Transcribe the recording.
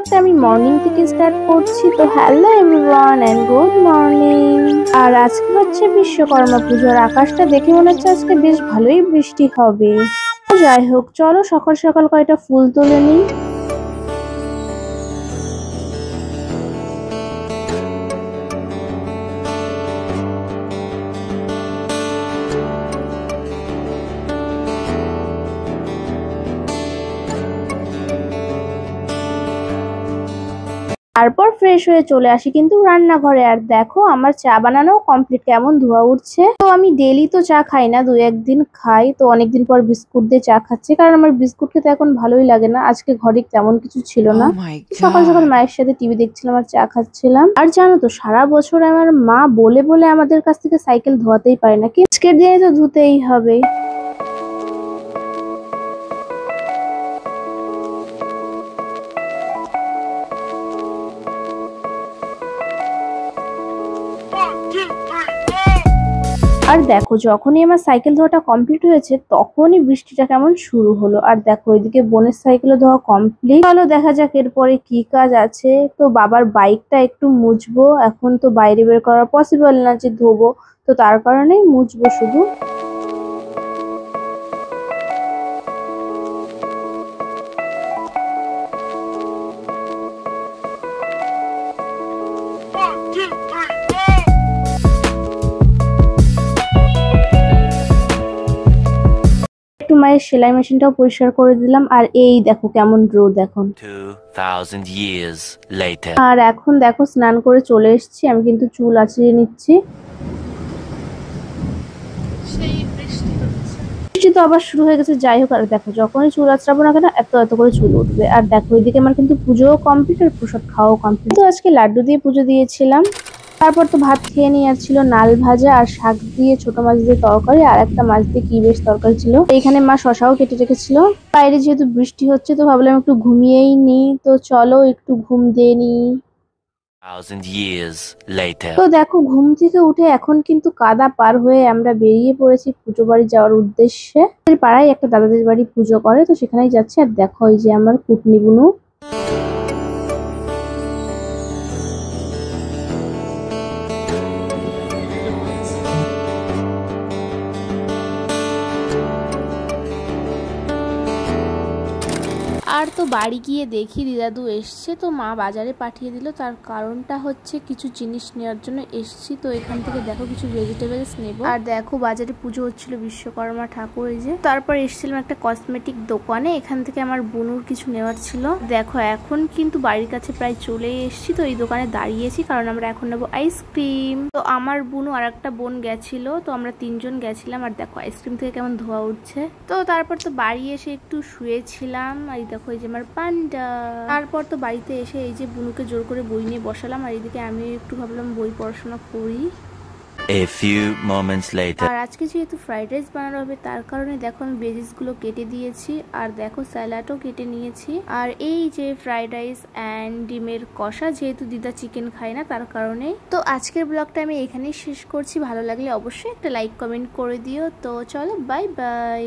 ব্লগটা আমি মর্নিং থেকে স্টার্ট করছি। তো hello everyone and good morning. আর আজকে হচ্ছে বিশ্বকর্মা পুজোর আকাশটা দেখে মনে হচ্ছে আজকে বেশ ভালোই বৃষ্টি হবে। যাই হোক, চলো সকাল সকাল কয়টা ফুল তুলে নিই। তারপর ফ্রেশ হয়ে চলে আসি কিন্তু রান্নাঘরে। আর দেখো আমার চা বানানো কমপ্লিট, কেমন ধোয়া উঠছে। তো আমি ডেলি তো চা খাই না, দু একদিন খাই। তো অনেকদিন পর বিস্কুট দিয়ে চা খাচ্ছি, কারণ আমার বিস্কুট খেতে এখন ভালোই লাগে না। আজকে ঘরে তেমন কিছু ছিল না, সকাল সকাল মায়ের সাথে টিভি দেখছিলাম আর চা খাচ্ছিলাম। আর জানো তো সারা বছর আমার মা বলে বলে আমাদের কাছ থেকে সাইকেল ধোয়াতেই পারে না, কি আজকের দিনে তো ধুতেই হবে। আর দেখো যখনই আমার সাইকেল ধোয়াটা কমপ্লিট হয়েছে তখনই বৃষ্টিটা কেমন শুরু হলো। আর দেখো ওইদিকে বোনের সাইকেল ধোয়া কমপ্লিট। চলো দেখা যাক এরপরে কি কাজ আছে। তো বাবার বাইকটা একটু মুছবো, এখন তো বাইরে বের করা পসিবল না যে ধোবো, তো তার কারণেই মুছবো শুধু। একটু মায়ের সেলাই মেশিনটাও পরিষ্কার করে দিলাম। আর এই দেখো কেমন রোদ এখন। 2000 years later. আর এখন দেখো স্নান করে চলে এসেছি, আমি কিন্তু চুল আঁচড়িয়ে নিচ্ছি। বৃষ্টি তো আবার শুরু হয়ে গেছে। যাই হোক, আর দেখো যখনই চুল আঁচড়াবো না কেন এত এত করে চুল উঠবে। আর দেখো ওইদিকে আমার কিন্তু পুজোও কমপ্লিট আর প্রসাদ খাওয়াও কমপ্লিট। তো আজকে লাড্ডু দিয়ে পুজো দিয়েছিলাম। তারপর তো ভাত খেয়ে নিয়ে ছিল নাল ভাজা আর শাক দিয়ে ছোট মাছ দিয়ে তরকারি, আর একটা মাছ দিয়ে কি বেশ তরকারি ছিল। এইখানে মা শশাও কেটে রেখেছিল। বাইরে যেহেতু বৃষ্টি হচ্ছে তো ভাবলাম একটু ঘুমিয়েই নি। তো চলো একটু ঘুম দিয়ে নি। 1000 years later. তো দেখো ঘুম থেকে উঠে এখন কিন্তু কাদা পার হয়ে আমরা বেরিয়ে পড়েছি পুজো বাড়ি যাওয়ার উদ্দেশ্যে। পাড়ায় একটা দাদাদের বাড়ি পুজো করে, তো সেখানেই যাচ্ছি। আর দেখো এই যে আমার কুটনি বুনু। আর তো বাড়ি গিয়ে দেখি দিদাদু এসছে, তো মা বাজারে পাঠিয়ে দিল। তার কারণটা হচ্ছে কিছু জিনিস নেওয়ার জন্য এসছি। তো এখান থেকে দেখো কিছু ভেজিটেবলস নেব। আর দেখো বাজারে পুজো হচ্ছিল বিশ্বকর্মা ঠাকুর, এই যে। তারপর এসেছিলাম একটা কসমেটিক দোকানে, এখান থেকে আমার বুনুর কিছু নেওয়ার ছিল। দেখো এখন কিন্তু বাড়ির কাছে প্রায় চলে এসেছি। তো এই দোকানে দাঁড়িয়েছি কারণ আমরা এখন নেবো আইসক্রিম। তো আমার বুনু আর একটা বোন গেছিল, তো আমরা তিনজন গেছিলাম। আর দেখো আইসক্রিম থেকে কেমন ধোয়া উঠছে। তো তারপর তো বাড়ি এসে একটু শুয়েছিলাম। আর দেখো এই যে আমার পান্ডা। তারপর তো বাড়িতে এসে এই যে বুনুকে জোর করে বই নিয়ে বসালাম। আর এদিকে আমি একটু ভাবলাম বই পড়াশোনা করি। A few moments later. আর আজকে যেহেতু ফ্রাইড রাইস বানানো হবে তার কারণে দেখো আমি ভেজিস গুলো কেটে দিয়েছি। আর দেখো স্যালাডও কেটে নিয়েছি। আর এই যে ফ্রাইড রাইস এন্ড ডিমের কষা, যেহেতু দিদা চিকেন খায় না তার কারণে। তো আজকের ব্লগটা আমি এখানেই শেষ করছি। ভালো লাগলে অবশ্যই একটা লাইক কমেন্ট করে দিও। তো চলো বাই বাই।